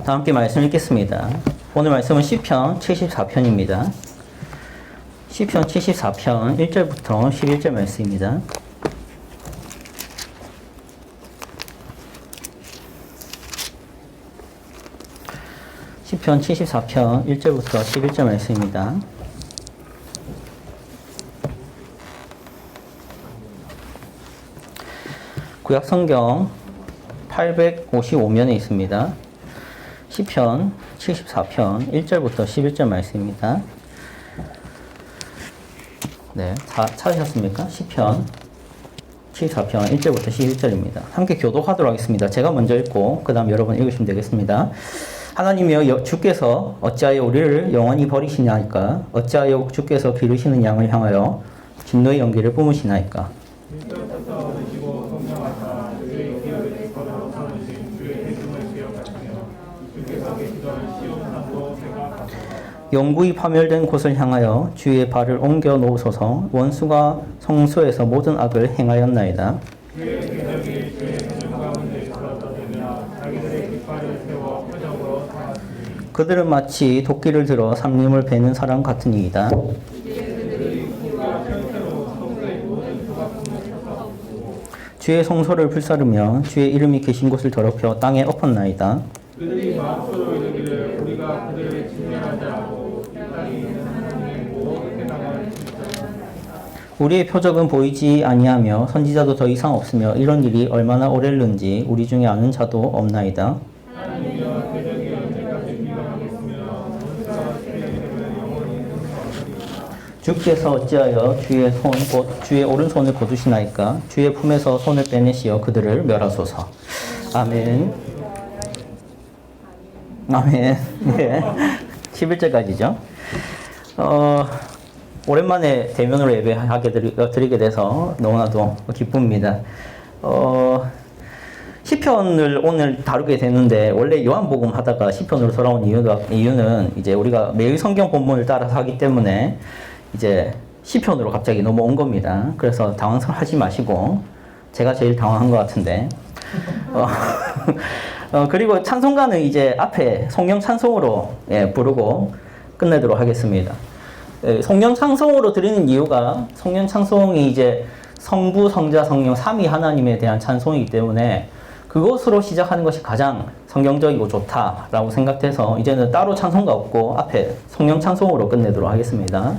다 함께 말씀 읽겠습니다. 오늘 말씀은 시편 74편입니다. 시편 74편 1절부터 11절 말씀입니다. 시편 74편 1절부터 11절 말씀입니다. 구약 성경 855면에 있습니다. 시편 74편 1절부터 11절 말씀입니다. 네, 다 찾으셨습니까? 시편 74편 1절부터 11절입니다. 함께 교독하도록 하겠습니다. 제가 먼저 읽고 그 다음 여러분 읽으시면 되겠습니다. 하나님이여, 주께서 어찌하여 우리를 영원히 버리시나이까? 어찌하여 주께서 기르시는 양을 향하여 진노의 연기를 뿜으시나이까? 영구히 파멸된 곳을 향하여 주의 발을 옮겨 놓으소서. 원수가 성소에서 모든 악을 행하였나이다. 그들은 마치 도끼를 들어 삼림을 베는 사람 같으니이다. 주의 성소를 불사르며 주의 이름이 계신 곳을 더럽혀 땅에 엎었나이다. 그들이 마음속으로 이르기를 우리가 그들을 진멸하지 않고 이 땅에 있는 하나님의 모든 나라를 진멸하자. 우리의 표적은 보이지 아니하며 선지자도 더 이상 없으며 이런 일이 얼마나 오래는지 우리 중에 아는 자도 없나이다. 하나님이여, 대적이 언제까지 비방하겠으며 원수가 주의 이름을 영원히 주께서 어찌하여 주의 손 곧 주의 오른손을 거두시나이까? 주의 품에서 손을 빼내시어 그들을 멸하소서. 아멘. 아멘. 예. 11절까지죠. 오랜만에 대면으로 예배하게 드리게 돼서 너무나도 기쁩니다. 시편을 오늘 다루게 되는데, 원래 요한복음 하다가 시편으로 돌아온 이유는 이제 우리가 매일 성경 본문을 따라서 하기 때문에 이제 시편으로 갑자기 넘어온 겁니다. 그래서 당황하지 마시고, 제가 제일 당황한 것 같은데, 그리고 찬송가는 이제 앞에 성령 찬송으로 부르고 끝내도록 하겠습니다. 성령 찬송으로 드리는 이유가, 성령 찬송이 이제 성부, 성자, 성령 삼위 하나님에 대한 찬송이기 때문에 그것으로 시작하는 것이 가장 성경적이고 좋다라고 생각해서 이제는 따로 찬송가 없고 앞에 성령 찬송으로 끝내도록 하겠습니다.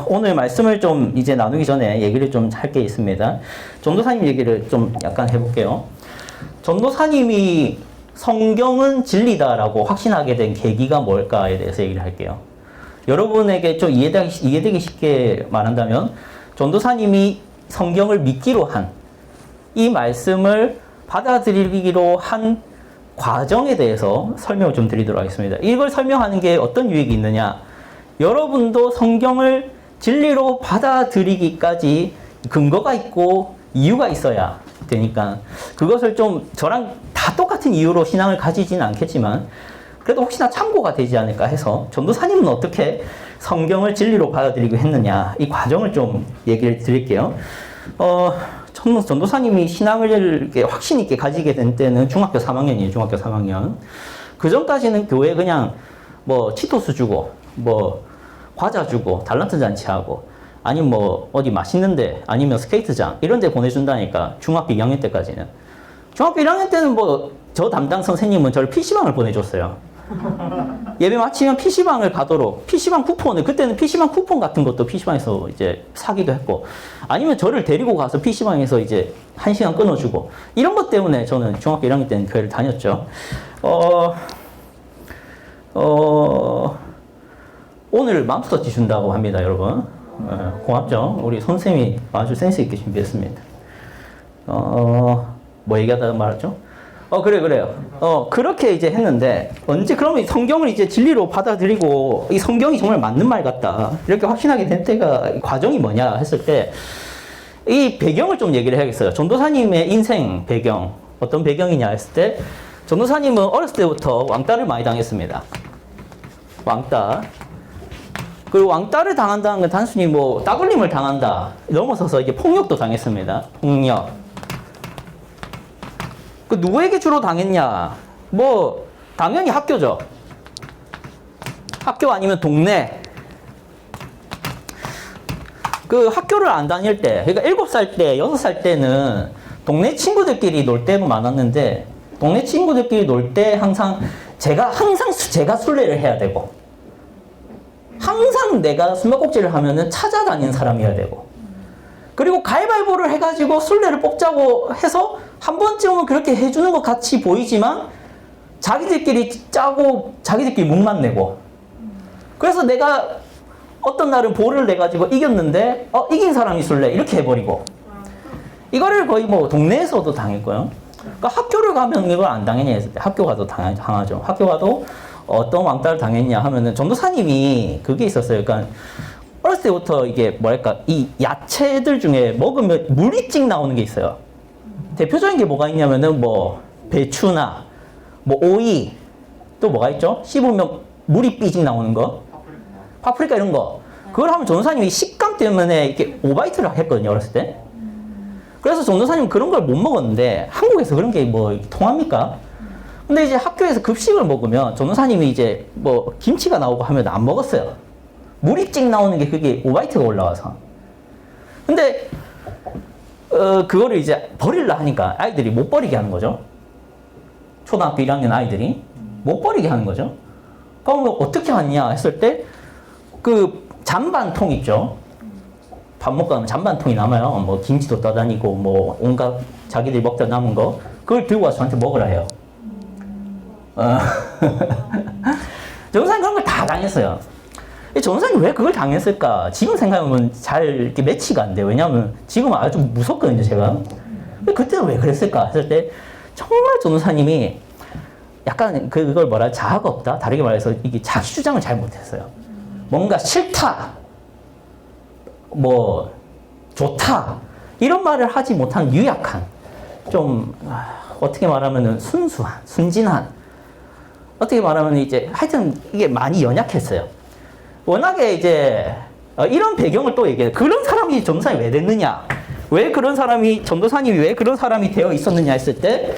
오늘 말씀을 좀 이제 나누기 전에 얘기를 좀 할 게 있습니다. 전도사님 얘기를 좀 약간 해볼게요. 전도사님이 성경은 진리다라고 확신하게 된 계기가 뭘까에 대해서 얘기를 할게요. 여러분에게 좀 이해되기 쉽게 말한다면, 전도사님이 성경을 믿기로 한, 이 말씀을 받아들이기로 한 과정에 대해서 설명을 좀 드리도록 하겠습니다. 이걸 설명하는 게 어떤 유익이 있느냐? 여러분도 성경을 진리로 받아들이기까지 근거가 있고 이유가 있어야 되니까, 그것을 좀 저랑 다 똑같은 이유로 신앙을 가지지는 않겠지만 그래도 혹시나 참고가 되지 않을까 해서, 전도사님은 어떻게 성경을 진리로 받아들이고 했느냐, 이 과정을 좀 얘기를 드릴게요. 전도사님이 신앙을 이렇게 확신 있게 가지게 된 때는 중학교 3학년이에요. 중학교 3학년. 그 전까지는 교회 그냥 뭐 치토스 주고 뭐 과자 주고 달란트 잔치하고, 아니면 뭐 어디 맛있는데, 아니면 스케이트장 이런 데 보내준다니까. 중학교 2학년 때까지는. 중학교 1학년 때는 뭐 저 담당 선생님은 저를 PC방을 보내줬어요. 예배 마치면 PC방을 가도록, PC방 쿠폰을, 그때는 PC방 쿠폰 같은 것도 PC방에서 이제 사기도 했고, 아니면 저를 데리고 가서 PC방에서 이제 1시간 끊어주고, 이런 것 때문에 저는 중학교 1학년 때는 교회를 다녔죠. 오늘 맘스터치 준다고 합니다, 여러분. 고맙죠? 우리 선생님이 아주 센스 있게 준비했습니다. 뭐 얘기하다가 말았죠? 그래요. 그렇게 이제 했는데, 언제 그러면 성경을 이제 진리로 받아들이고, 이 성경이 정말 맞는 말 같다, 이렇게 확신하게 된 때가, 과정이 뭐냐 했을 때, 이 배경을 좀 얘기를 해야겠어요. 전도사님의 인생 배경, 어떤 배경이냐 했을 때, 전도사님은 어렸을 때부터 왕따를 많이 당했습니다. 왕따. 그리고 왕따를 당한다는 건 단순히 뭐 따돌림을 당한다 넘어서서 이게 폭력도 당했습니다. 폭력. 그 누구에게 주로 당했냐? 뭐 당연히 학교죠. 학교 아니면 동네. 그 학교를 안 다닐 때, 그러니까 7살 때, 6살 때는 동네 친구들끼리 놀 때도 많았는데, 동네 친구들끼리 놀 때 항상 제가 술래를 해야 되고, 항상 내가 숨바꼭질을 하면은 찾아다니는 사람이어야 되고, 그리고 가위바위보를 해가지고 술래를 뽑자고 해서 한 번쯤은 그렇게 해주는 것 같이 보이지만 자기들끼리 짜고 자기들끼리 목만 내고, 그래서 내가 어떤 날은 볼을 내가지고 이겼는데 이긴 사람이 술래 이렇게 해버리고, 이거를 거의 뭐 동네에서도 당했고요. 그러니까 학교를 가면 이걸 안 당했냐 했을 때 학교 가도 당하죠. 학교 가도 어떤 왕따를 당했냐 하면은 전도사님이 그게 있었어요. 그러니까 어렸을 때부터 이게 뭐랄까, 이 야채들 중에 먹으면 물이 찍 나오는 게 있어요. 대표적인 게 뭐가 있냐면은 뭐 배추나 뭐 오이, 또 뭐가 있죠? 씹으면 물이 삐직 나오는 거, 파프리카 이런 거. 그걸 하면 전도사님이 식감 때문에 이렇게 오바이트를 했거든요, 어렸을 때. 그래서 전도사님은 그런 걸 못 먹었는데, 한국에서 그런 게 뭐 통합니까? 근데 이제 학교에서 급식을 먹으면 전도사님이 이제 뭐 김치가 나오고 하면 안 먹었어요. 물이 찍 나오는 게 그게 오바이트가 올라와서. 근데 그거를 이제 버리려 하니까 아이들이 못 버리게 하는 거죠. 초등학교 1학년 아이들이 못 버리게 하는 거죠. 그럼 어떻게 하냐 했을 때, 그 잔반통 있죠. 밥 먹고 나면 잔반통이 남아요. 뭐 김치도 떠다니고 뭐 온갖 자기들이 먹다 남은 거, 그걸 들고 와서 저한테 먹으라 해요. 전도사님 그런 걸 다 당했어요. 전도사님 왜 그걸 당했을까? 지금 생각하면 잘 이렇게 매치가 안 돼요. 왜냐하면 지금은 아주 무섭거든요, 제가. 그때는 왜 그랬을까 했을 때, 정말 전도사님이 약간 그걸 뭐라, 자아가 없다? 다르게 말해서 이게 자기 주장을 잘 못했어요. 뭔가 싫다, 뭐 좋다, 이런 말을 하지 못한 유약한, 좀 어떻게 말하면은 순진한, 어떻게 말하면 이제 하여튼 이게 많이 연약했어요. 워낙에 이제 이런 배경을 또 얘기해요. 그런 사람이 전도사님이 왜 됐느냐, 왜 그런 사람이, 전도사님이 왜 그런 사람이 되어 있었느냐 했을 때,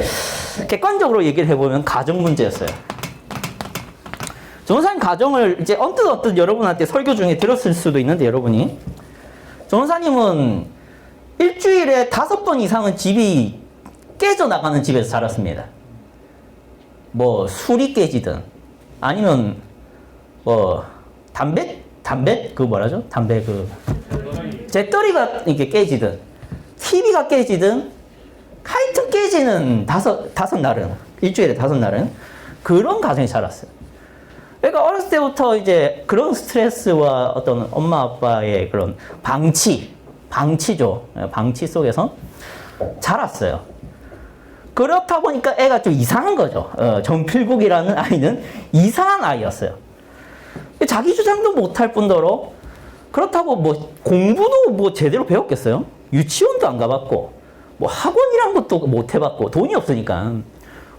객관적으로 얘기를 해보면 가정 문제였어요. 전도사님 가정을 이제 언뜻 여러분한테 설교 중에 들었을 수도 있는데, 여러분이, 전도사님은 일주일에 5번 이상은 집이 깨져나가는 집에서 자랐습니다. 뭐 술이 깨지든, 아니면 뭐 담배 그 뭐라죠? 담배 그 재떨이가 이렇게 깨지든, TV가 깨지든, 하여튼 깨지는 다섯 날은, 일주일에 5날은 그런 가정에 자랐어요. 그러니까 어렸을 때부터 이제 그런 스트레스와 어떤 엄마 아빠의 그런 방치죠. 방치 속에서 자랐어요. 그렇다 보니까 애가 좀 이상한 거죠. 정필국이라는 아이는 이상한 아이였어요. 자기 주장도 못할 뿐더러, 그렇다고 뭐 공부도 뭐 제대로 배웠겠어요? 유치원도 안 가봤고, 뭐 학원이란 것도 못 해봤고, 돈이 없으니까.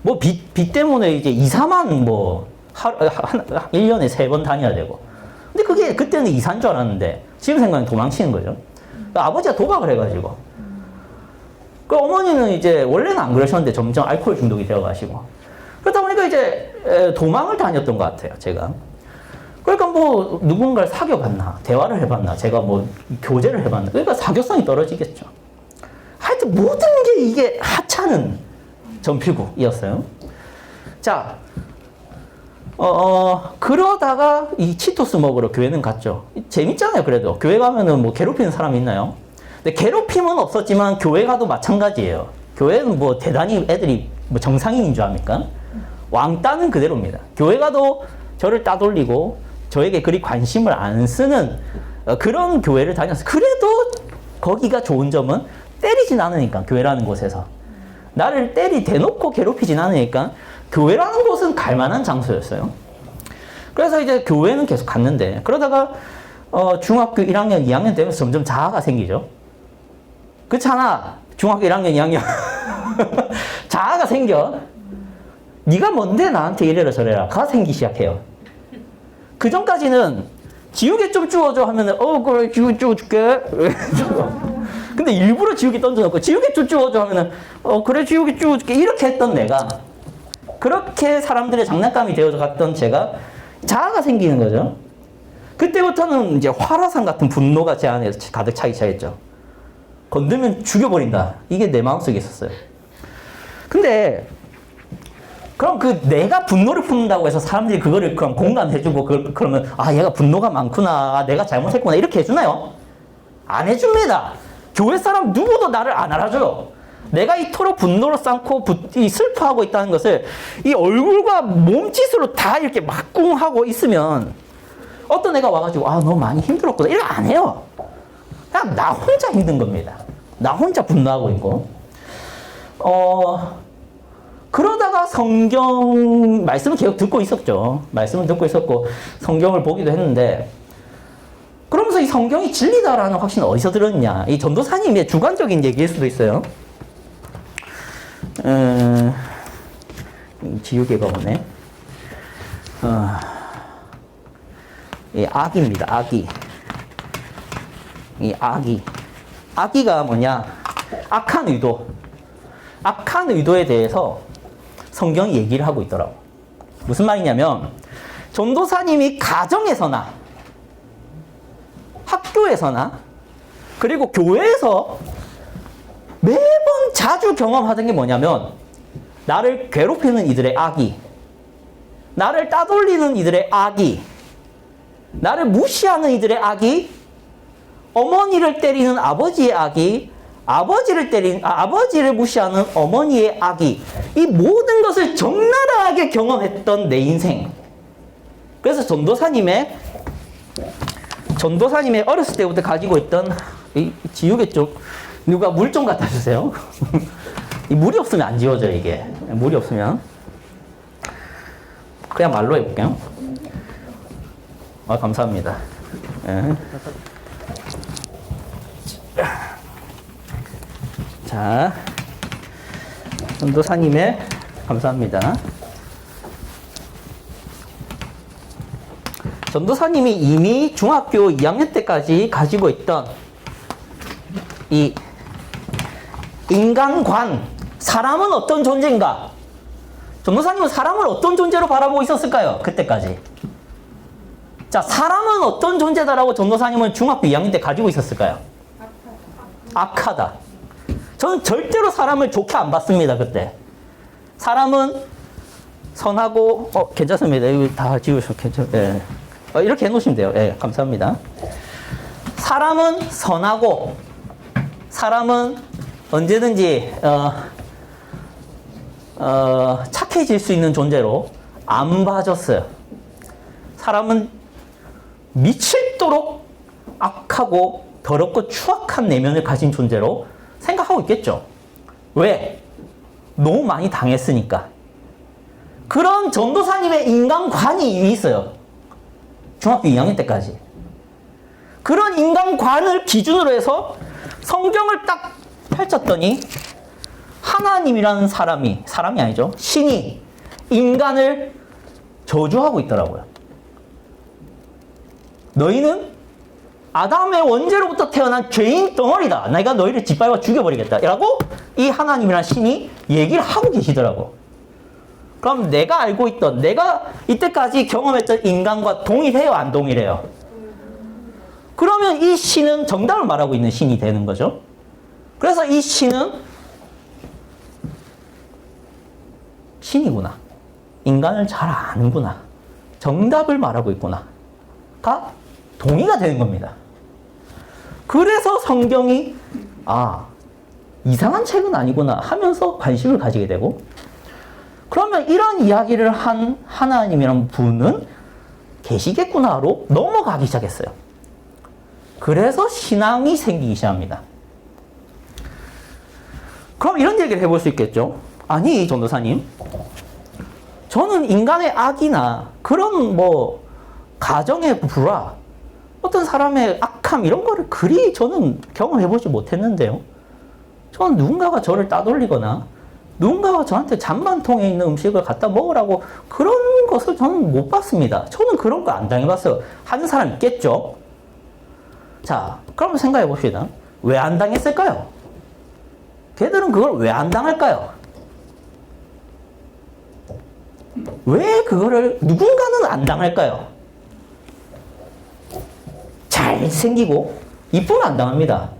뭐 빚 때문에 이제 2, 4만 뭐 1년에 3번 다녀야 되고. 근데 그게 그때는 이사인 줄 알았는데, 지금 생각하면 도망치는 거죠. 그러니까 아버지가 도박을 해가지고. 그 어머니는 이제 원래는 안 그러셨는데 점점 알코올 중독이 되어가시고. 그러다 보니까 이제 도망을 다녔던 것 같아요, 제가. 그러니까 뭐 누군가를 사귀어봤나, 대화를 해봤나, 제가 뭐 교제를 해봤나. 그러니까 사교성이 떨어지겠죠. 하여튼 모든 게 이게 하찮은 전필국이었어요. 자, 그러다가 이 치토스 먹으러 교회는 갔죠. 재밌잖아요, 그래도. 교회 가면은 뭐 괴롭히는 사람이 있나요? 근데 괴롭힘은 없었지만 교회 가도 마찬가지예요. 교회는 뭐 대단히 애들이 뭐 정상인인 줄 압니까? 왕따는 그대로입니다. 교회 가도 저를 따돌리고 저에게 그리 관심을 안 쓰는 그런 교회를 다녔어요. 그래도 거기가 좋은 점은 때리진 않으니까, 교회라는 곳에서. 나를 대놓고 괴롭히진 않으니까 교회라는 곳은 갈만한 장소였어요. 그래서 이제 교회는 계속 갔는데, 그러다가 중학교 1학년, 2학년 되면서 점점 자아가 생기죠. 그렇잖아. 중학교 1학년, 2학년. 자아가 생겨. 네가 뭔데 나한테 이래라 저래라 가 생기기 시작해요. 그 전까지는 지우개 좀 주워줘 하면은 그래 지우개 주워줄게. 근데 일부러 지우개 던져놓고 지우개 좀 주워줘 하면은 그래 지우개 주워줄게 이렇게 했던 내가 그렇게 사람들의 장난감이 되어져 갔던 제가 자아가 생기는 거죠. 그때부터는 이제 활화산 같은 분노가 제 안에 가득 차기 시작했죠. 건들면 죽여버린다. 이게 내 마음속에 있었어요. 근데 그럼 그 내가 분노를 품는다고 해서 사람들이 그거를 그럼 공감해주고 그러면 아 얘가 분노가 많구나. 아, 내가 잘못했구나. 이렇게 해주나요? 안 해줍니다. 교회 사람 누구도 나를 안 알아줘요. 내가 이토록 분노를 쌓고 슬퍼하고 있다는 것을 이 얼굴과 몸짓으로 다 이렇게 막궁하고 있으면 어떤 애가 와가지고 아 너 많이 힘들었구나 이렇게 안 해요. 그냥 나 혼자 힘든 겁니다. 나 혼자 분노하고 있고 그러다가 성경 말씀을 계속 듣고 있었죠. 말씀을 듣고 있었고 성경을 보기도 했는데 그러면서 이 성경이 진리다라는 확신은 어디서 들었냐. 이 전도사님의 주관적인 얘기일 수도 있어요. 지우개가 오네. 이 악입니다. 악이. 이 악이. 악이가 뭐냐? 악한 의도. 악한 의도에 대해서 성경이 얘기를 하고 있더라고. 무슨 말이냐면 전도사님이 가정에서나 학교에서나 그리고 교회에서 매번 자주 경험하던 게 뭐냐면 나를 괴롭히는 이들의 악이, 나를 따돌리는 이들의 악이, 나를 무시하는 이들의 악이, 어머니를 때리는 아버지의 악이, 아버지를 무시하는 어머니의 악이, 이 모든 것을 적나라하게 경험했던 내 인생. 그래서 전도사님의 어렸을 때부터 가지고 있던 이 지우개 좀 누가 물 좀 갖다 주세요. 이 물이 없으면 안 지워져요, 이게. 물이 없으면. 그냥 말로 해볼게요. 아, 감사합니다. 네. 자, 전도사님의 감사합니다. 전도사님이 이미 중학교 2학년 때까지 가지고 있던 이 인간관, 사람은 어떤 존재인가? 전도사님은 사람을 어떤 존재로 바라보고 있었을까요? 그때까지. 자, 사람은 어떤 존재다라고 전도사님은 중학교 2학년 때 가지고 있었을까요? 악하다. 저는 절대로 사람을 좋게 안 봤습니다, 그때. 사람은 선하고, 괜찮습니다. 이거 다 지우셔도 괜찮아요. 예. 이렇게 해놓으시면 돼요. 예, 감사합니다. 사람은 선하고, 사람은 언제든지, 착해질 수 있는 존재로 안 봐줬어요. 사람은 미칠도록 악하고 더럽고 추악한 내면을 가진 존재로 생각하고 있겠죠. 왜? 너무 많이 당했으니까. 그런 전도사님의 인간관이 이미 있어요. 중학교 2학년 때까지. 그런 인간관을 기준으로 해서 성경을 딱 펼쳤더니 하나님이라는 사람이 아니죠. 신이 인간을 저주하고 있더라고요. 너희는 아담의 원죄로부터 태어난 죄인 덩어리다. 내가 너희를 짓밟아 죽여버리겠다. 라고 이 하나님이라는 신이 얘기를 하고 계시더라고. 그럼 내가 알고 있던, 내가 이때까지 경험했던 인간과 동일해요? 안 동일해요? 그러면 이 신은 정답을 말하고 있는 신이 되는 거죠. 그래서 이 신은 신이구나. 인간을 잘 아는구나. 정답을 말하고 있구나. 가 동의가 되는 겁니다. 그래서 성경이 이상한 책은 아니구나 하면서 관심을 가지게 되고, 그러면 이런 이야기를 한 하나님이라는 분은 계시겠구나로 넘어가기 시작했어요. 그래서 신앙이 생기기 시작합니다. 그럼 이런 얘기를 해볼 수 있겠죠. 아니, 전도사님, 저는 인간의 악이나 그런 가정의 불화, 어떤 사람의 악함 이런 거를 그리 저는 경험해보지 못했는데요. 저는 누군가가 저를 따돌리거나 누군가가 저한테 잔반통에 있는 음식을 갖다 먹으라고 그런 것을 저는 못 봤습니다. 저는 그런 거 안 당해봤어요. 하는 사람 있겠죠. 자, 그럼 생각해 봅시다. 왜 안 당했을까요? 걔들은 그걸 왜 안 당할까요? 왜 그거를 누군가는 안 당할까요? 잘생기고 이쁘면 안 당합니다.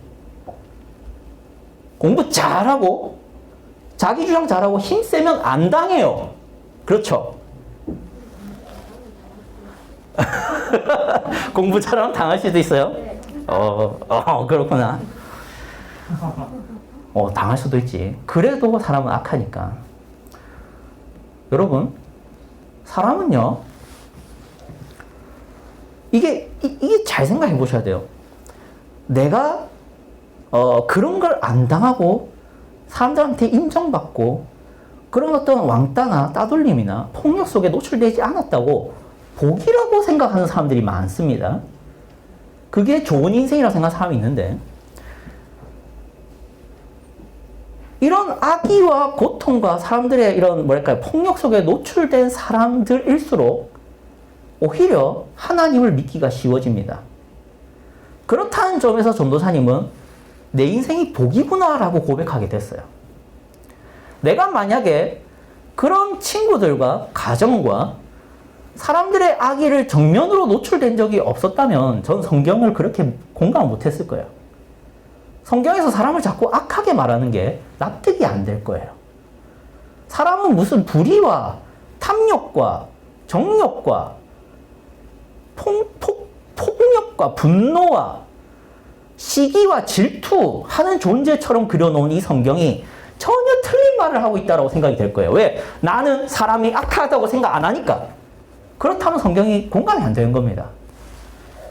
공부 잘하고 자기 주장 잘하고 힘 세면 안 당해요. 그렇죠? 공부 잘하면 당할 수도 있어요? 그렇구나. 당할 수도 있지. 그래도 사람은 악하니까. 여러분, 사람은요, 이게 잘 생각해 보셔야 돼요. 내가, 그런 걸 안 당하고, 사람들한테 인정받고, 그런 어떤 왕따나 따돌림이나 폭력 속에 노출되지 않았다고 복이라고 생각하는 사람들이 많습니다. 그게 좋은 인생이라고 생각하는 사람이 있는데, 이런 악의와 고통과 사람들의 이런 폭력 속에 노출된 사람들일수록 오히려 하나님을 믿기가 쉬워집니다. 그렇다는 점에서 전도사님은 내 인생이 복이구나라고 고백하게 됐어요. 내가 만약에 그런 친구들과 가정과 사람들의 악의를 정면으로 노출된 적이 없었다면 전 성경을 그렇게 공감 못했을 거예요. 성경에서 사람을 자꾸 악하게 말하는 게 납득이 안 될 거예요. 사람은 무슨 불의와 탐욕과 정욕과 폭력과 분노와 시기와 질투하는 존재처럼 그려놓은 이 성경이 전혀 틀린 말을 하고 있다고 생각이 될 거예요. 왜? 나는 사람이 악하다고 생각 안 하니까. 그렇다면 성경이 공감이 안 되는 겁니다.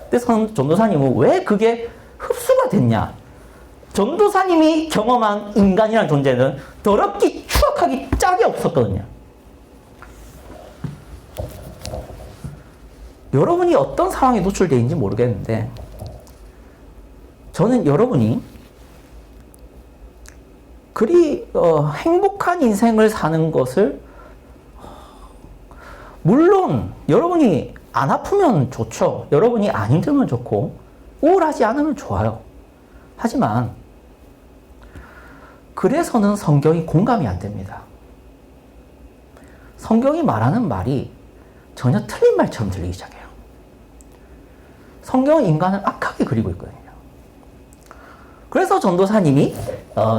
그래서 전도사님은 왜 그게 흡수가 됐냐? 전도사님이 경험한 인간이라는 존재는 더럽기 추악하기 짝이 없었거든요. 여러분이 어떤 상황에 노출되어 있는지 모르겠는데 저는 여러분이 그리 행복한 인생을 사는 것을 물론 여러분이 안 아프면 좋죠. 여러분이 안 힘들면 좋고 우울하지 않으면 좋아요. 하지만 그래서는 성경이 공감이 안 됩니다. 성경이 말하는 말이 전혀 틀린 말처럼 들리기 시작해요. 성경은 인간을 악하게 그리고 있거든요. 그래서 전도사님이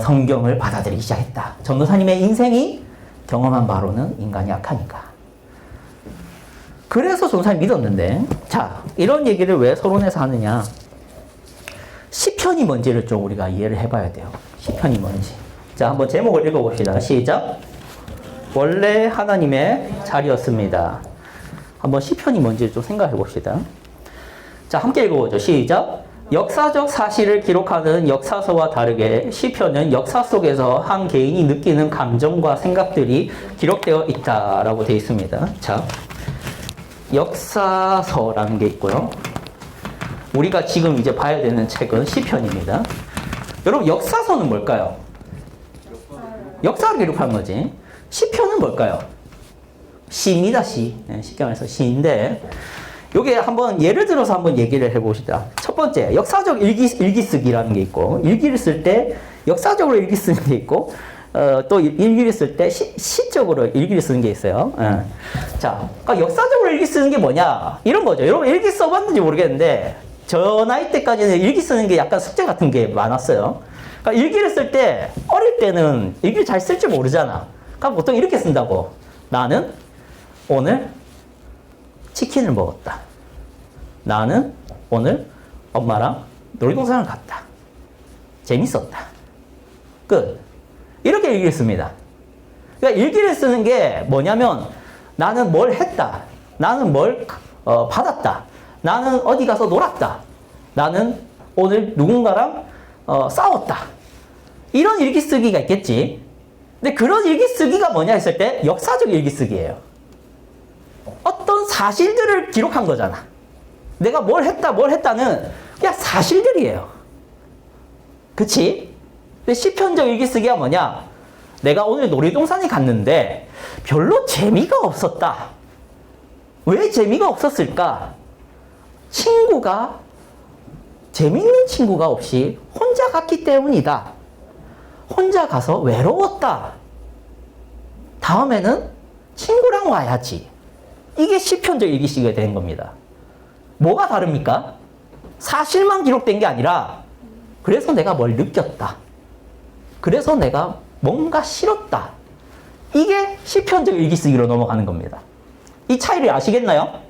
성경을 받아들이기 시작했다. 전도사님의 인생이 경험한 바로는 인간이 악하니까. 그래서 전도사님이 믿었는데 자, 이런 얘기를 왜 서론에서 하느냐. 시편이 뭔지를 좀 우리가 이해를 해봐야 돼요. 시편이 뭔지. 자, 한번 제목을 읽어봅시다. 시작. 원래 하나님의 자리였습니다. 한번 시편이 뭔지 좀 생각해 봅시다. 자, 함께 읽어보죠. 시작. 역사적 사실을 기록하는 역사서와 다르게 시편은 역사 속에서 한 개인이 느끼는 감정과 생각들이 기록되어 있다라고 되어 있습니다. 자, 역사서라는 게 있고요. 우리가 지금 이제 봐야 되는 책은 시편입니다. 여러분, 역사서는 뭘까요? 역사를 기록하는 거지. 시편은 뭘까요? 시입니다, 시. 네, 쉽게 말해서 시인데, 요게 한번 예를 들어서 한번 얘기를 해봅시다. 첫 번째, 역사적 일기 쓰기라는 게 있고, 일기를 쓸 때 역사적으로 일기 쓰는 게 있고, 또 일기를 쓸 때 시적으로 일기를 쓰는 게 있어요. 자, 그러니까 역사적으로 일기 쓰는 게 뭐냐? 이런 거죠. 여러분 일기 써봤는지 모르겠는데, 저 나이 때까지는 일기 쓰는 게 약간 숙제 같은 게 많았어요. 그러니까 일기를 쓸 때, 어릴 때는 일기를 잘 쓸 줄 모르잖아. 그러니까 보통 이렇게 쓴다고. 나는 오늘 치킨을 먹었다. 나는 오늘 엄마랑 놀이동산을 갔다. 재밌었다. 끝. 이렇게 일기를 씁니다. 그러니까 일기를 쓰는 게 뭐냐면 나는 뭘 했다. 나는 뭘 받았다. 나는 어디 가서 놀았다. 나는 오늘 누군가랑 싸웠다. 이런 일기 쓰기가 있겠지. 근데 그런 일기 쓰기가 뭐냐 했을 때 역사적 일기 쓰기예요. 어떤 사실들을 기록한 거잖아. 내가 뭘 했다는 그냥 사실들이에요. 그치? 근데 시편적 일기 쓰기가 뭐냐? 내가 오늘 놀이동산에 갔는데 별로 재미가 없었다. 왜 재미가 없었을까? 재밌는 친구가 없이 혼자 갔기 때문이다. 혼자 가서 외로웠다. 다음에는 친구랑 와야지. 이게 시편적 일기시가 되는 겁니다. 뭐가 다릅니까? 사실만 기록된 게 아니라 그래서 내가 뭘 느꼈다. 그래서 내가 뭔가 싫었다. 이게 시편적 일기 쓰기로 넘어가는 겁니다. 이 차이를 아시겠나요?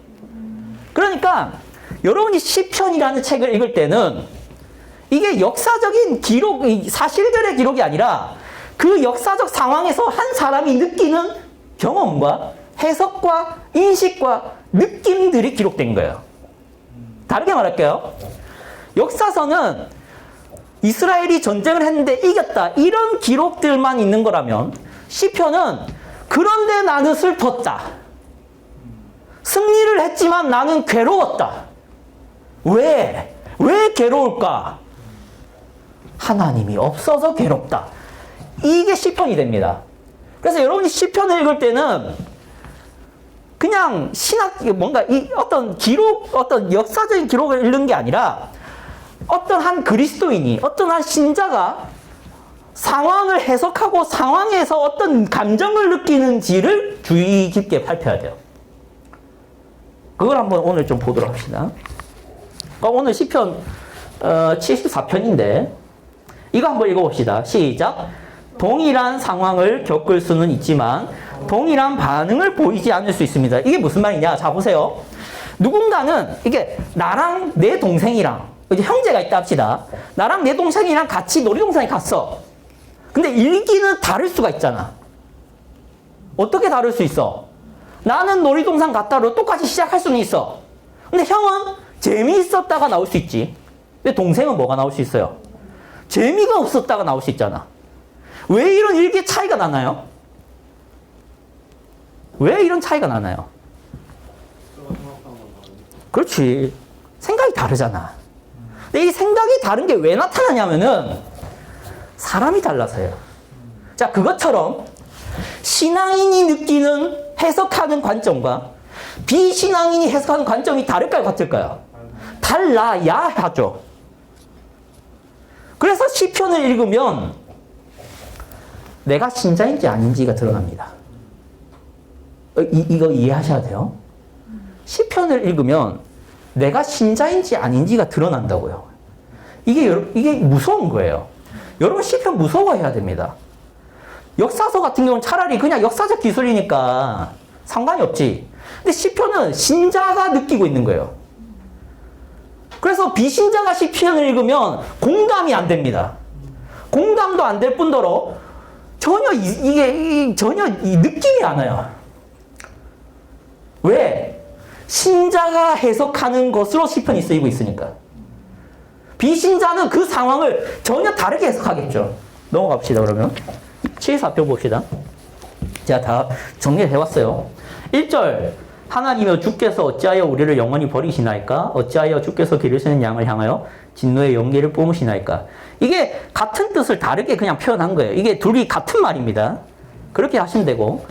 그러니까 여러분이 시편이라는 책을 읽을 때는 이게 역사적인 기록, 사실들의 기록이 아니라 그 역사적 상황에서 한 사람이 느끼는 경험과 해석과 인식과 느낌들이 기록된 거예요. 다르게 말할게요. 역사서는 이스라엘이 전쟁을 했는데 이겼다. 이런 기록들만 있는 거라면 시편은 그런데 나는 슬펐다. 승리를 했지만 나는 괴로웠다. 왜? 왜 괴로울까? 하나님이 없어서 괴롭다. 이게 시편이 됩니다. 그래서 여러분이 시편을 읽을 때는 그냥 뭔가 어떤 기록, 어떤 역사적인 기록을 읽는 게 아니라 어떤 한 그리스도인이, 어떤 한 신자가 상황을 해석하고 상황에서 어떤 감정을 느끼는지를 주의 깊게 살펴야 돼요. 그걸 한번 오늘 좀 보도록 합시다. 오늘 시편 74편인데 이거 한번 읽어봅시다. 시작. 동일한 상황을 겪을 수는 있지만 동일한 반응을 보이지 않을 수 있습니다. 이게 무슨 말이냐? 자, 보세요. 누군가는 이게 나랑 내 동생이랑 이제 형제가 있다 합시다. 나랑 내 동생이랑 같이 놀이동산에 갔어. 근데 일기는 다를 수가 있잖아. 어떻게 다를 수 있어? 나는 놀이동산 갔다로 똑같이 시작할 수는 있어. 근데 형은 재미있었다가 나올 수 있지. 근데 동생은 뭐가 나올 수 있어요? 재미가 없었다가 나올 수 있잖아. 왜 이런 일기의 차이가 나나요? 왜 이런 차이가 나나요? 그렇지. 생각이 다르잖아. 근데 이 생각이 다른 게 왜 나타나냐면은 사람이 달라서요. 자, 그것처럼 신앙인이 느끼는 해석하는 관점과 비신앙인이 해석하는 관점이 다를까요? 같을까요? 달라야 하죠. 그래서 시편을 읽으면 내가 신자인지 아닌지가 드러납니다. 이거 이해하셔야 돼요. 시편을 읽으면 내가 신자인지 아닌지가 드러난다고요. 이게 무서운 거예요. 여러분 시편 무서워해야 됩니다. 역사서 같은 경우는 차라리 그냥 역사적 기술이니까 상관이 없지. 근데 시편은 신자가 느끼고 있는 거예요. 그래서 비신자가 시편을 읽으면 공감이 안 됩니다. 공감도 안 될 뿐더러 전혀 전혀 느낌이 안 와요. 왜? 신자가 해석하는 것으로 시편이 쓰이고 있으니까. 비신자는 그 상황을 전혀 다르게 해석하겠죠. 넘어갑시다, 그러면. 74편 봅시다. 제가 다 정리해왔어요. 1절. 하나님여 주께서 어찌하여 우리를 영원히 버리시나이까? 어찌하여 주께서 기르시는 양을 향하여 진노의 연기를 뿜으시나이까? 이게 같은 뜻을 다르게 그냥 표현한 거예요. 이게 둘이 같은 말입니다. 그렇게 하시면 되고.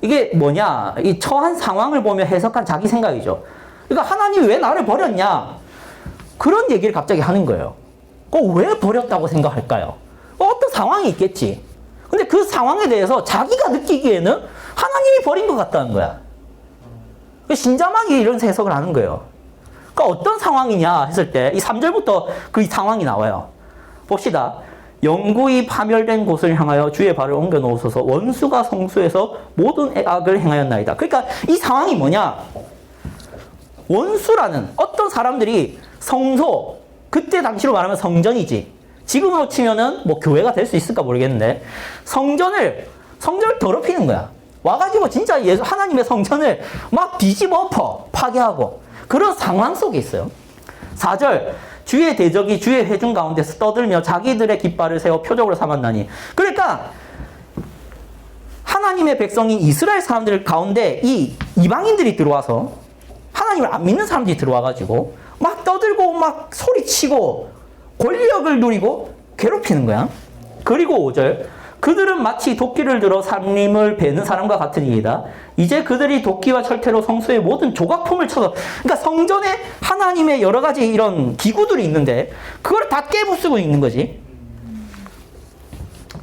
이게 뭐냐? 이 처한 상황을 보며 해석한 자기 생각이죠. 그러니까 하나님이 왜 나를 버렸냐? 그런 얘기를 갑자기 하는 거예요. 왜 버렸다고 생각할까요? 어떤 상황이 있겠지. 근데 그 상황에 대해서 자기가 느끼기에는 하나님이 버린 것 같다는 거야. 신자만이 이런 해석을 하는 거예요. 그러니까 어떤 상황이냐 했을 때 이 3절부터 그 상황이 나와요. 봅시다. 영구히 파멸된 곳을 향하여 주의 발을 옮겨 놓으소서. 원수가 성수에서 모든 악을 행하였나이다. 그러니까 이 상황이 뭐냐? 원수라는 어떤 사람들이 성소, 그때 당시로 말하면 성전이지. 지금으로 치면은 뭐 교회가 될 수 있을까 모르겠는데 성전을 더럽히는 거야. 와가지고 진짜 하나님의 성전을 막 뒤집어 엎어 파괴하고 그런 상황 속에 있어요. 4절. 주의 대적이 주의 회중 가운데서 떠들며 자기들의 깃발을 세워 표적으로 삼았나니. 그러니까 하나님의 백성인 이스라엘 사람들 가운데 이 이방인들이 들어와서 하나님을 안 믿는 사람들이 들어와가지고 막 떠들고 막 소리치고 권력을 누리고 괴롭히는 거야. 그리고 5절. 그들은 마치 도끼를 들어 산림을 베는 사람과 같으니이다. 이제 그들이 도끼와 철퇴로 성소의 모든 조각품을 쳐서, 그러니까 성전에 하나님의 여러 가지 이런 기구들이 있는데 그걸 다 깨부수고 있는 거지.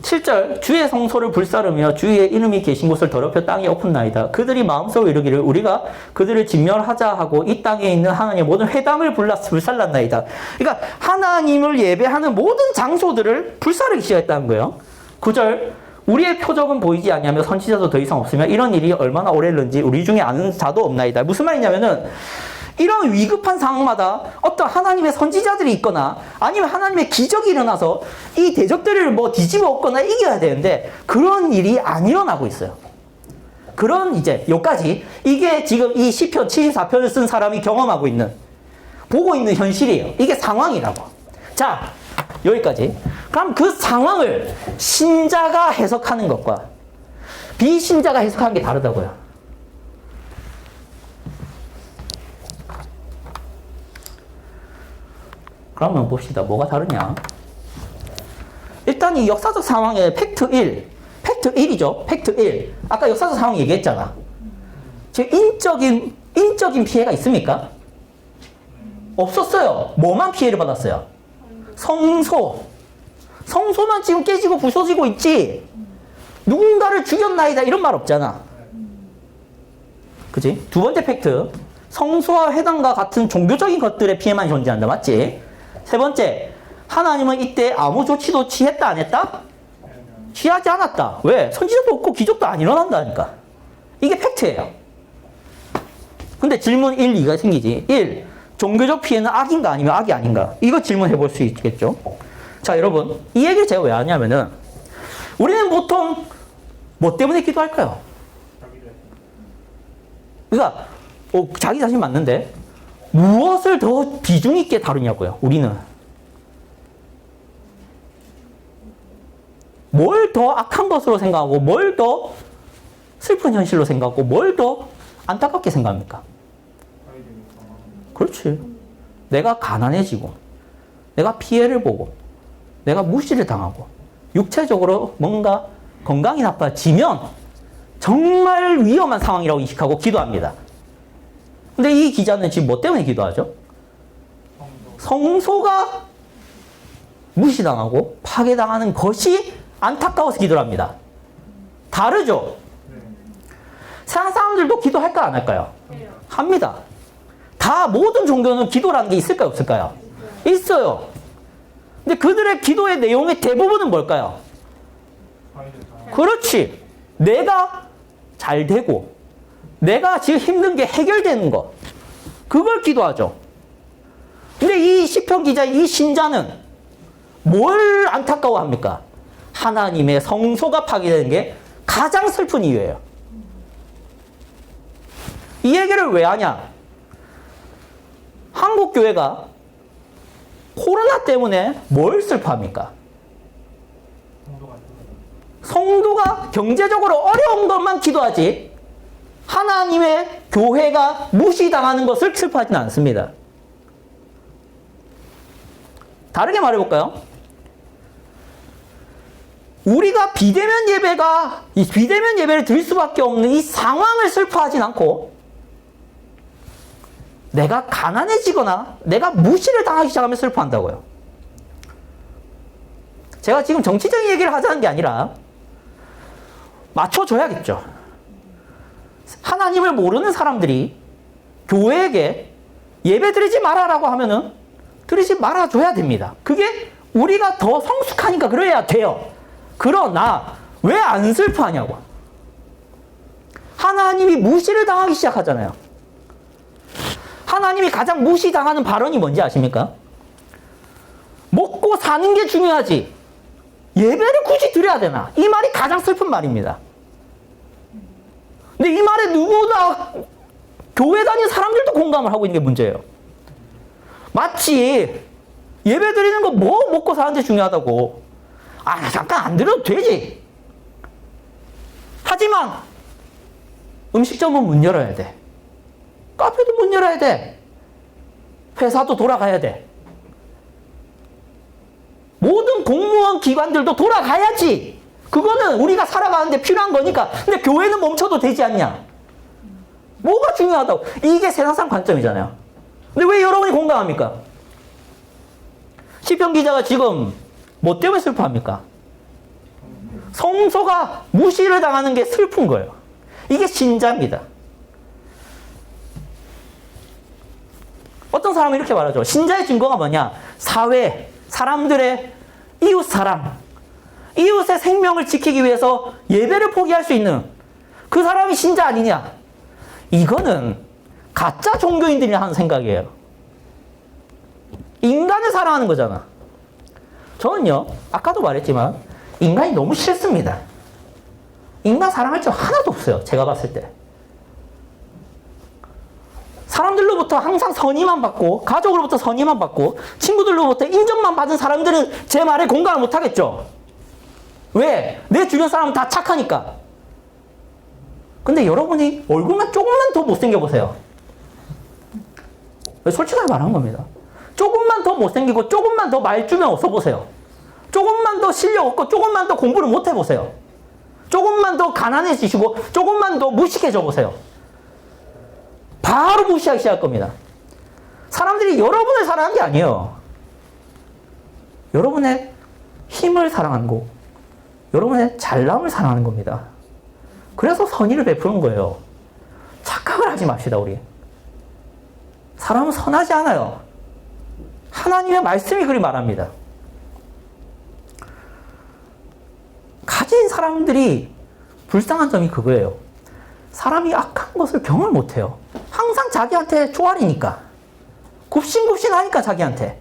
7절 주의 성소를 불사르며 주의 이름이 계신 곳을 더럽혀 땅에 엎은나이다. 그들이 마음속으로 이르기를 우리가 그들을 진멸하자 하고 이 땅에 있는 하나님의 모든 회당을 불살랐나이다. 그러니까 하나님을 예배하는 모든 장소들을 불사르기 시작했다는 거예요. 9절 우리의 표적은 보이지 아니하며 선지자도 더 이상 없으며 이런 일이 얼마나 오래는지 우리 중에 아는 자도 없나이다. 무슨 말이냐면은 이런 위급한 상황마다 어떤 하나님의 선지자들이 있거나 아니면 하나님의 기적이 일어나서 이 대적들을 뭐 뒤집어 엎거나 이겨야 되는데 그런 일이 안 일어나고 있어요. 그런 이제 여기까지 이게 지금 이 시편 74편을 쓴 사람이 경험하고 있는 보고 있는 현실이에요. 이게 상황이라고. 자, 여기까지. 그럼 그 상황을 신자가 해석하는 것과 비신자가 해석하는 게 다르다고요. 그러면 봅시다. 뭐가 다르냐? 일단 이 역사적 상황의 팩트 1. 팩트 1이죠. 팩트 1. 아까 역사적 상황 얘기했잖아. 지금 인적인 피해가 있습니까? 없었어요. 뭐만 피해를 받았어요? 성소. 성소만 지금 깨지고 부서지고 있지. 누군가를 죽였나이다 이런 말 없잖아. 그치? 두 번째 팩트. 성소와 회당과 같은 종교적인 것들의 피해만 존재한다. 맞지? 세 번째, 하나님은 이때 아무 조치도 취했다 안 했다? 취하지 않았다. 왜? 선지자도 없고 기적도 안 일어난다니까. 이게 팩트예요. 근데 질문 1, 2가 생기지. 1. 종교적 피해는 악인가 아니면 악이 아닌가? 이거 질문해 볼 수 있겠죠. 자, 여러분. 이 얘기를 제가 왜 하냐면은 우리는 보통 뭐 때문에 기도할까요? 그러니까 자기 자신 맞는데 무엇을 더 비중 있게 다루냐고요. 우리는. 뭘 더 악한 것으로 생각하고 뭘 더 슬픈 현실로 생각하고 뭘 더 안타깝게 생각합니까? 그렇지. 내가 가난해지고 내가 피해를 보고 내가 무시를 당하고 육체적으로 뭔가 건강이 나빠지면 정말 위험한 상황이라고 인식하고 기도합니다. 근데 이 기자는 지금 뭐 때문에 기도하죠? 성소가 무시당하고 파괴당하는 것이 안타까워서 기도를 합니다. 다르죠? 세상 사람들도 기도할까 안 할까요? 합니다. 다 모든 종교는 기도라는 게 있을까요? 없을까요? 있어요. 근데 그들의 기도의 내용의 대부분은 뭘까요? 그렇지. 내가 잘 되고 내가 지금 힘든 게 해결되는 것. 그걸 기도하죠. 근데 이 시편 기자, 이 신자는 뭘 안타까워합니까? 하나님의 성소가 파괴되는 게 가장 슬픈 이유예요. 이 얘기를 왜 하냐? 한국 교회가 코로나 때문에 뭘 슬퍼합니까? 성도가 경제적으로 어려운 것만 기도하지 하나님의 교회가 무시당하는 것을 슬퍼하지는 않습니다. 다르게 말해볼까요? 우리가 비대면 예배를 드릴 수밖에 없는 이 상황을 슬퍼하진 않고 내가 가난해지거나 내가 무시를 당하기 시작하면 슬퍼한다고요. 제가 지금 정치적인 얘기를 하자는 게 아니라 맞춰줘야겠죠. 하나님을 모르는 사람들이 교회에게 예배 드리지 마라라고 하면은 드리지 말아줘야 됩니다. 그게 우리가 더 성숙하니까 그래야 돼요. 그러나 왜 안 슬퍼하냐고. 하나님이 무시를 당하기 시작하잖아요. 하나님이 가장 무시당하는 발언이 뭔지 아십니까? 먹고 사는 게 중요하지 예배를 굳이 드려야 되나? 이 말이 가장 슬픈 말입니다. 근데 이 말에 누구나 교회 다니는 사람들도 공감을 하고 있는 게 문제예요. 마치 예배 드리는 거 뭐 먹고 사는데 중요하다고. 아, 잠깐 안 드려도 되지. 하지만 음식점은 문 열어야 돼. 카페도 문 열어야 돼. 회사도 돌아가야 돼. 모든 공무원 기관들도 돌아가야지. 그거는 우리가 살아가는데 필요한 거니까. 근데 교회는 멈춰도 되지 않냐? 뭐가 중요하다고? 이게 세상상 관점이잖아요. 근데 왜 여러분이 공감합니까? 시편 기자가 지금 뭐 때문에 슬퍼합니까? 성소가 무시를 당하는 게 슬픈 거예요. 이게 신자입니다. 어떤 사람은 이렇게 말하죠. 신자의 증거가 뭐냐? 사회, 사람들의 이웃 사랑, 이웃의 생명을 지키기 위해서 예배를 포기할 수 있는 그 사람이 신자 아니냐? 이거는 가짜 종교인들이 하는 생각이에요. 인간을 사랑하는 거잖아. 저는요, 아까도 말했지만 인간이 너무 싫습니다. 인간 사랑할 줄 하나도 없어요. 제가 봤을 때. 사람들로부터 항상 선의만 받고, 가족으로부터 선의만 받고, 친구들로부터 인정만 받은 사람들은 제 말에 공감을 못 하겠죠. 왜? 내 주변 사람은 다 착하니까. 근데 여러분이 얼굴만 조금만 더 못생겨 보세요. 솔직하게 말하는 겁니다. 조금만 더 못생기고 조금만 더 말주면 없어 보세요. 조금만 더 실력 없고 조금만 더 공부를 못 해보세요. 조금만 더 가난해지시고 조금만 더 무식해져 보세요. 바로 무시하기 시작할 겁니다. 사람들이 여러분을 사랑하는 게 아니에요. 여러분의 힘을 사랑하는 거, 여러분의 잘남을 사랑하는 겁니다. 그래서 선의를 베푸는 거예요. 착각을 하지 맙시다, 우리. 사람은 선하지 않아요. 하나님의 말씀이 그리 말합니다. 가진 사람들이 불쌍한 점이 그거예요. 사람이 악한 것을 경을 못해요. 항상 자기한테 쪼아리니까. 굽신굽신하니까 자기한테.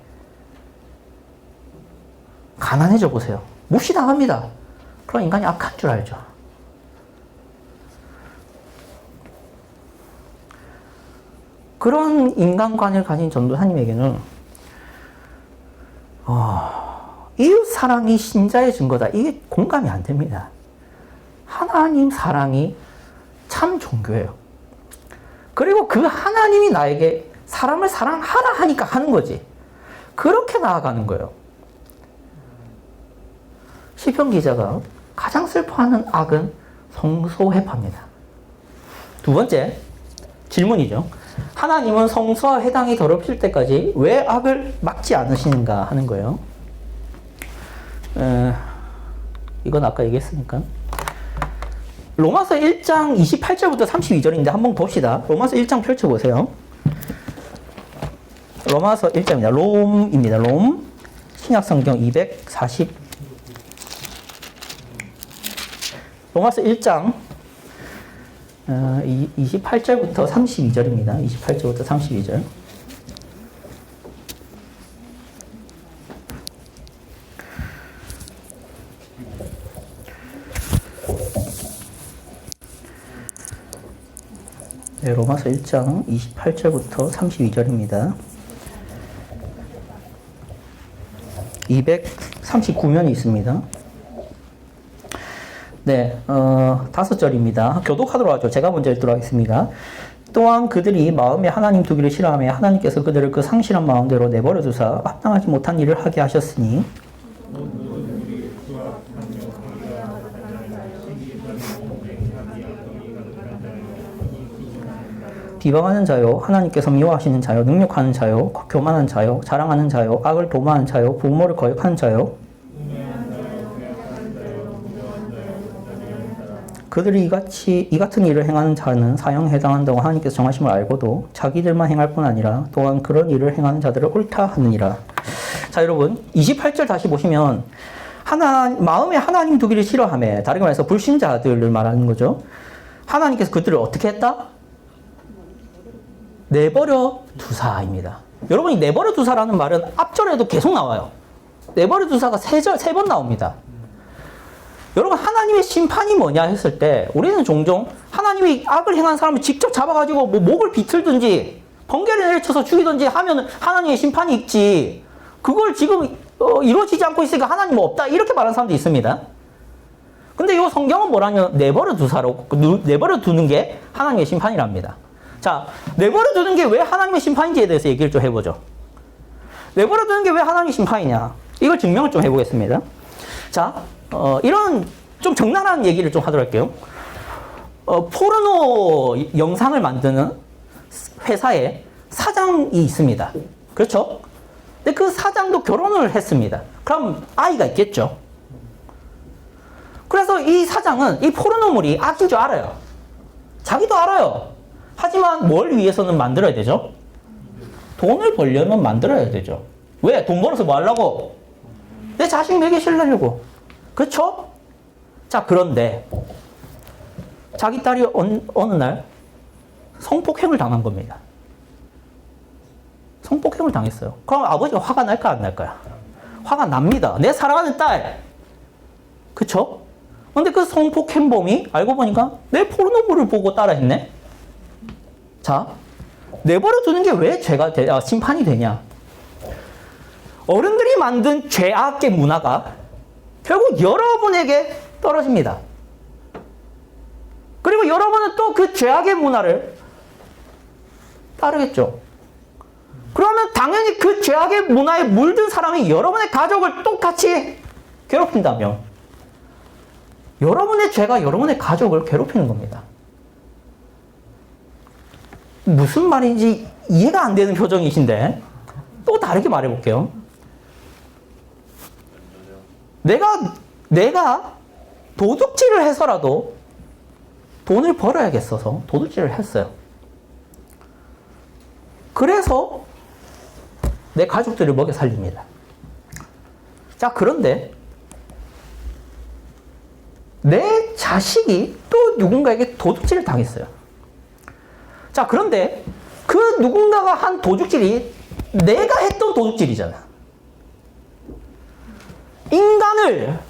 가난해져 보세요. 무시당합니다. 그럼 인간이 악한 줄 알죠. 그런 인간관을 가진 전도사님에게는 이웃 사랑이 신자의 증거다. 이게 공감이 안 됩니다. 하나님 사랑이 참 종교예요. 그리고 그 하나님이 나에게 사람을 사랑하라 하니까 하는 거지. 그렇게 나아가는 거예요. 시편 기자가 가장 슬퍼하는 악은 성소 회파입니다. 두 번째 질문이죠. 하나님은 성소와 회당이 더럽힐 때까지 왜 악을 막지 않으시는가 하는 거예요. 이건 아까 얘기했으니까. 로마서 1장 28절부터 32절인데 한번 봅시다. 로마서 1장 펼쳐보세요. 로마서 1장입니다. 롬입니다. 롬. 신약성경 240. 로마서 1장 28절부터 32절입니다. 28절부터 32절. 네, 로마서 1장 28절부터 32절입니다. 239면이 있습니다. 네, 5절입니다. 교독하도록 하죠. 제가 먼저 읽도록 하겠습니다. 또한 그들이 마음에 하나님 두기를 싫어하며 하나님께서 그들을 그 상실한 마음대로 내버려 두사 합당하지 못한 일을 하게 하셨으니 비방하는 자요, 하나님께서 미워하시는 자요, 능욕하는 자요, 교만한 자요, 자랑하는 자요, 악을 도모하는 자요, 부모를 거역하는 자요, 그들이 이 같은 일을 행하는 자는 사형에 해당한다고 하나님께서 정하심을 알고도 자기들만 행할 뿐 아니라 또한 그런 일을 행하는 자들을 옳다 하느니라. 자, 여러분 28절 다시 보시면 마음에 하나님 두기를 싫어하며, 다르게 말해서 불신자들을 말하는 거죠. 하나님께서 그들을 어떻게 했다? 내버려 두사입니다. 여러분이 내버려 두사라는 말은 앞절에도 계속 나와요. 내버려 두사가 세 번 나옵니다. 여러분, 하나님의 심판이 뭐냐 했을 때 우리는 종종 하나님이 악을 행한 사람을 직접 잡아가지고 뭐 목을 비틀든지 번개를 내려쳐서 죽이든지 하면 하나님의 심판이 있지, 그걸 지금 이루어지지 않고 있으니까 하나님 없다, 이렇게 말하는 사람도 있습니다. 근데 이 성경은 뭐라냐, 내버려 두사로, 내버려 두는 게 하나님의 심판이랍니다. 자, 내버려 두는 게 왜 하나님의 심판인지에 대해서 얘기를 좀 해보죠. 내버려 두는 게 왜 하나님의 심판이냐, 이걸 증명을 좀 해보겠습니다. 자, 이런 좀 적나라한 얘기를 좀 하도록 할게요. 포르노 영상을 만드는 회사에 사장이 있습니다. 그렇죠? 근데 그 사장도 결혼을 했습니다. 그럼 아이가 있겠죠? 그래서 이 사장은 이 포르노물이 악인 줄 알아요. 자기도 알아요. 하지만 뭘 위해서는 만들어야 되죠? 돈을 벌려면 만들어야 되죠. 왜? 돈 벌어서 뭐 하려고? 내 자식 먹이시려고. 그렇죠? 자, 그런데 자기 딸이 어느 날 성폭행을 당한 겁니다. 성폭행을 당했어요. 그럼 아버지가 화가 날까 안 날까요? 화가 납니다. 내 사랑하는 딸. 그쵸? 근데 그 성폭행범이 알고 보니까 내 포르노물을 보고 따라했네? 자, 내버려 두는 게 왜 심판이 되냐? 어른들이 만든 죄악의 문화가 결국 여러분에게 떨어집니다. 그리고 여러분은 또 그 죄악의 문화를 따르겠죠. 그러면 당연히 그 죄악의 문화에 물든 사람이 여러분의 가족을 똑같이 괴롭힌다면 여러분의 죄가 여러분의 가족을 괴롭히는 겁니다. 무슨 말인지 이해가 안 되는 표정이신데 또 다르게 말해볼게요. 내가 도둑질을 해서라도 돈을 벌어야겠어서 도둑질을 했어요. 그래서 내 가족들을 먹여 살립니다. 자, 그런데 내 자식이 또 누군가에게 도둑질을 당했어요. 자, 그런데 그 누군가가 한 도둑질이 내가 했던 도둑질이잖아.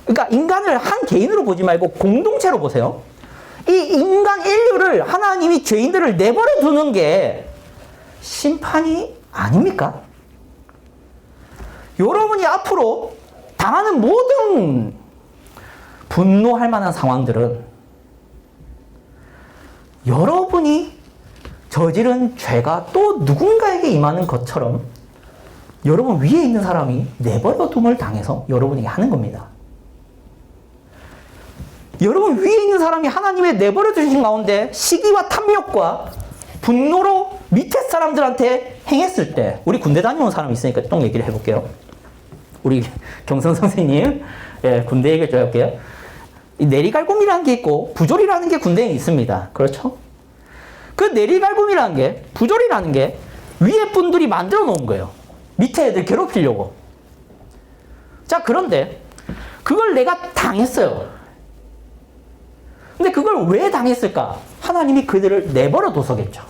그러니까 인간을 한 개인으로 보지 말고 공동체로 보세요. 이 인간 인류를 하나님이 죄인들을 내버려 두는 게 심판이 아닙니까? 여러분이 앞으로 당하는 모든 분노할 만한 상황들은 여러분이 저지른 죄가 또 누군가에게 임하는 것처럼 여러분 위에 있는 사람이 내버려둠을 당해서 여러분에게 하는 겁니다. 여러분 위에 있는 사람이 하나님의 내버려 두신 가운데 시기와 탐욕과 분노로 밑에 사람들한테 행했을 때, 우리 군대 다녀온 사람 있으니까 또 얘기를 해볼게요. 우리 경선 선생님, 예, 군대 얘기를 좀 해볼게요. 이 내리갈굼이라는 게 있고 부조리라는 게 군대에 있습니다. 그렇죠? 그 내리갈굼이라는 게, 부조리라는 게 위에 분들이 만들어 놓은 거예요. 밑에 애들 괴롭히려고. 자, 그런데 그걸 내가 당했어요. 근데 그걸 왜 당했을까? 하나님이 그들을 내버려 둬서겠죠.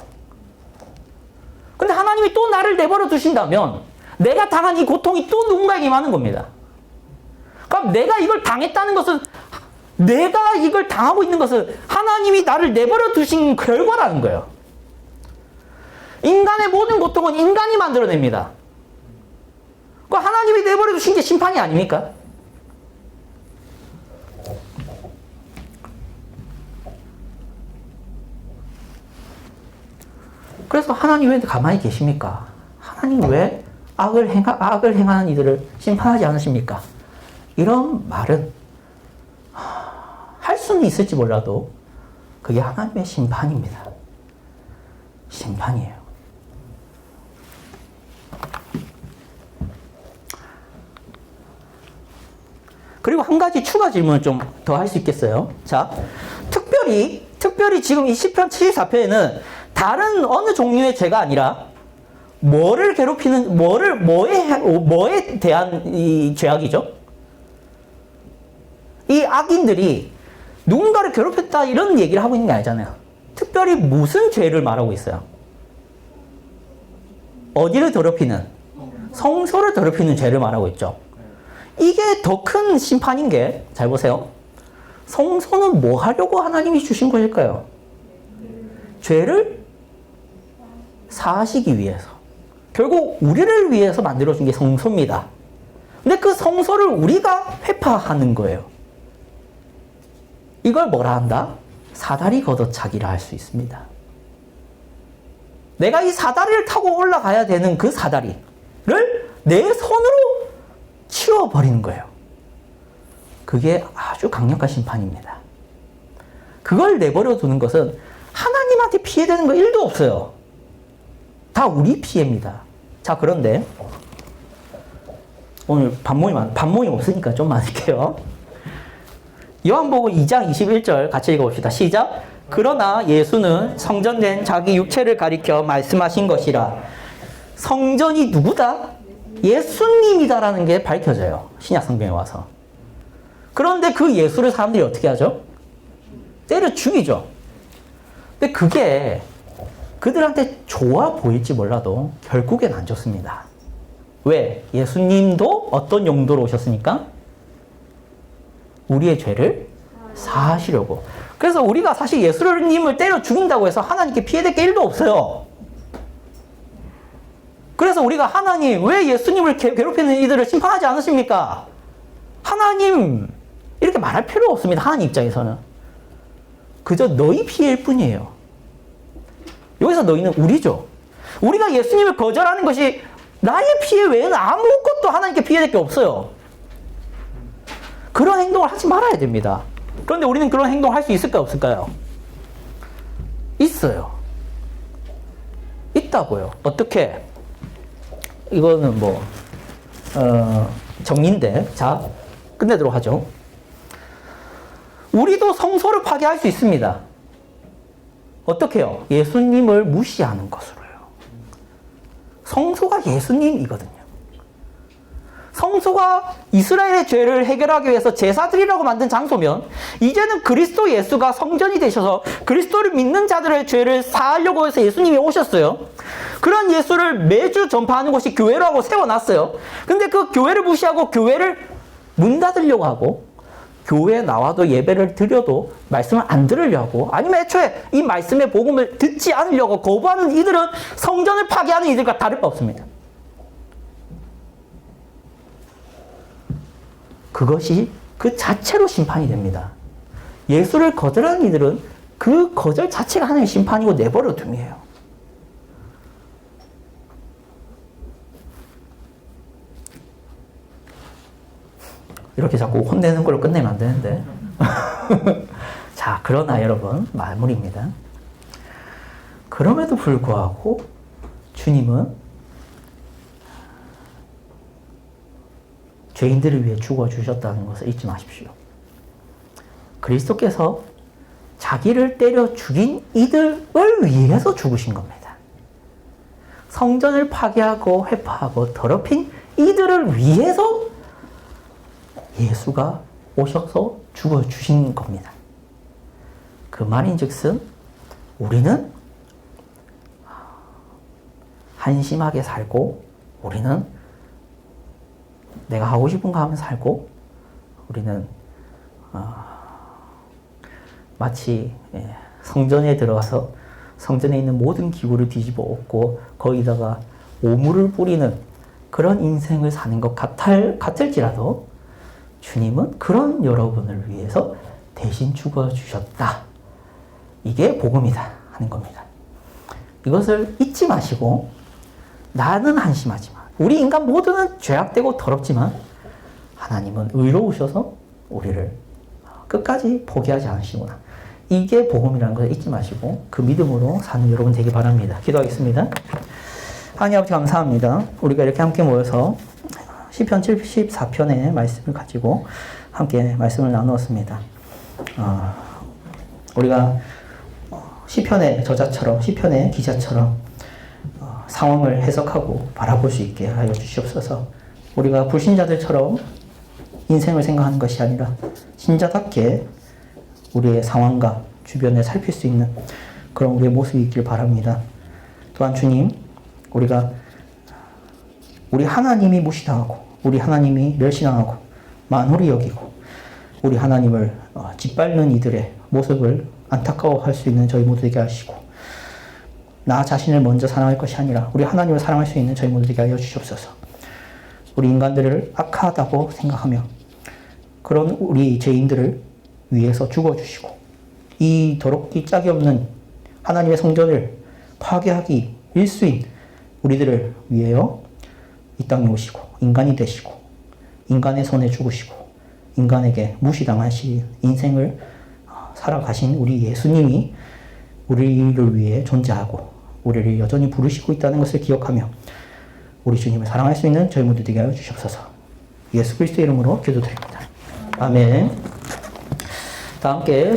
근데 하나님이 또 나를 내버려 두신다면 내가 당한 이 고통이 또 누군가에게 임하는 겁니다. 그럼 내가 이걸 당했다는 것은, 내가 이걸 당하고 있는 것은 하나님이 나를 내버려 두신 결과라는 거예요. 인간의 모든 고통은 인간이 만들어냅니다. 그 하나님이 내버려 두신 게 심판이 아닙니까? 그래서 하나님 왜 가만히 계십니까? 하나님 왜 악을 행하는 이들을 심판하지 않으십니까? 이런 말은 할 수는 있을지 몰라도 그게 하나님의 심판입니다. 심판이에요. 그리고 한 가지 추가 질문을 좀 더 할 수 있겠어요? 자, 특별히 지금 이 시편 74편에는 다른 어느 종류의 죄가 아니라 뭐에 대한 이 죄악이죠? 이 악인들이 누군가를 괴롭혔다 이런 얘기를 하고 있는 게 아니잖아요. 특별히 무슨 죄를 말하고 있어요? 어디를 더럽히는? 성소를 더럽히는 죄를 말하고 있죠. 이게 더 큰 심판인 게, 잘 보세요. 성소는 뭐 하려고 하나님이 주신 것일까요? 죄를 사하시기 위해서. 결국 우리를 위해서 만들어준 게 성소입니다. 근데 그 성소를 우리가 회파하는 거예요. 이걸 뭐라 한다? 사다리 걷어차기라 할 수 있습니다. 내가 이 사다리를 타고 올라가야 되는 그 사다리를 내 손으로 치워버리는 거예요. 그게 아주 강력한 심판입니다. 그걸 내버려 두는 것은 하나님한테 피해되는 거 1도 없어요. 다 우리 피해입니다. 자, 그런데 오늘 반모임 없으니까 좀 많을게요. 요한복음 2장 21절 같이 읽어봅시다. 시작. 그러나 예수는 성전된 자기 육체를 가리켜 말씀하신 것이라. 성전이 누구다? 예수님이다라는 게 밝혀져요. 신약 성경에 와서. 그런데 그 예수를 사람들이 어떻게 하죠? 때려 죽이죠. 근데 그게 그들한테 좋아 보일지 몰라도 결국엔 안 좋습니다. 왜? 예수님도 어떤 용도로 오셨습니까? 우리의 죄를 사하시려고. 그래서 우리가 사실 예수님을 때려 죽인다고 해서 하나님께 피해될 게 1도 없어요. 그래서 우리가 하나님 왜 예수님을 괴롭히는 이들을 심판하지 않으십니까? 하나님 이렇게 말할 필요 없습니다. 하나님 입장에서는. 그저 너희 피해일 뿐이에요. 여기서 너희는 우리죠. 우리가 예수님을 거절하는 것이 나의 피해 외에는 아무것도 하나님께 피해될 게 없어요. 그런 행동을 하지 말아야 됩니다. 그런데 우리는 그런 행동을 할 수 있을까요? 없을까요? 있어요. 있다고요. 어떻게? 이거는 정리인데, 자, 끝내도록 하죠. 우리도 성소를 파괴할 수 있습니다. 어떻게요? 예수님을 무시하는 것으로요. 성소가 예수님이거든요. 성소가 이스라엘의 죄를 해결하기 위해서 제사드리라고 만든 장소면 이제는 그리스도 예수가 성전이 되셔서 그리스도를 믿는 자들의 죄를 사하려고 해서 예수님이 오셨어요. 그런 예수를 매주 전파하는 곳이 교회라고 세워놨어요. 근데 그 교회를 무시하고 교회를 문 닫으려고 하고 교회에 나와도 예배를 드려도 말씀을 안 들으려고 아니면 애초에 이 말씀의 복음을 듣지 않으려고 거부하는 이들은 성전을 파괴하는 이들과 다를 바 없습니다. 그것이 그 자체로 심판이 됩니다. 예수를 거절하는 이들은 그 거절 자체가 하나님의 심판이고 내버려 둠이에요. 이렇게 자꾸 혼내는 걸로 끝내면 안 되는데. 자, 그러나 여러분, 마무리입니다. 그럼에도 불구하고 주님은 죄인들을 위해 죽어주셨다는 것을 잊지 마십시오. 그리스도께서 자기를 때려 죽인 이들을 위해서 죽으신 겁니다. 성전을 파괴하고 회파하고 더럽힌 이들을 위해서 예수가 오셔서 죽어주신 겁니다. 그 말인즉슨 우리는 한심하게 살고 우리는 내가 하고 싶은 거 하면 살고 우리는 마치 성전에 들어가서 성전에 있는 모든 기구를 뒤집어 엎고 거기다가 오물을 뿌리는 그런 인생을 사는 것 같을지라도 주님은 그런 여러분을 위해서 대신 죽어주셨다. 이게 복음이다 하는 겁니다. 이것을 잊지 마시고 나는 한심하지만 우리 인간 모두는 죄악되고 더럽지만 하나님은 의로우셔서 우리를 끝까지 포기하지 않으시구나. 이게 복음이라는 것을 잊지 마시고 그 믿음으로 사는 여러분 되길 바랍니다. 기도하겠습니다. 하나님 아버지 감사합니다. 우리가 이렇게 함께 모여서 시편 74편의 말씀을 가지고 함께 말씀을 나누었습니다. 우리가 시편의 저자처럼 시편의 기자처럼 상황을 해석하고 바라볼 수 있게 하여 주시옵소서. 우리가 불신자들처럼 인생을 생각하는 것이 아니라 신자답게 우리의 상황과 주변을 살필 수 있는 그런 우리의 모습이 있길 바랍니다. 또한 주님, 우리가 우리 하나님이 무시당하고 우리 하나님이 멸시당하고 만홀히 여기고 우리 하나님을 짓밟는 이들의 모습을 안타까워할 수 있는 저희 모두 되게 하시고 나 자신을 먼저 사랑할 것이 아니라 우리 하나님을 사랑할 수 있는 저희 모두 되게 하여 주시옵소서. 우리 인간들을 악하다고 생각하며 그런 우리 죄인들을 위해서 죽어주시고 이 더럽기 짝이 없는 하나님의 성전을 파괴하기 일수인 우리들을 위하여 이 땅에 오시고 인간이 되시고 인간의 손에 죽으시고 인간에게 무시당하신 인생을 살아가신 우리 예수님이 우리를 위해 존재하고 우리를 여전히 부르시고 있다는 것을 기억하며 우리 주님을 사랑할 수 있는 저희 모두 되게 하여 주시옵소서. 예수 그리스도의 이름으로 기도드립니다. 아멘. 다 함께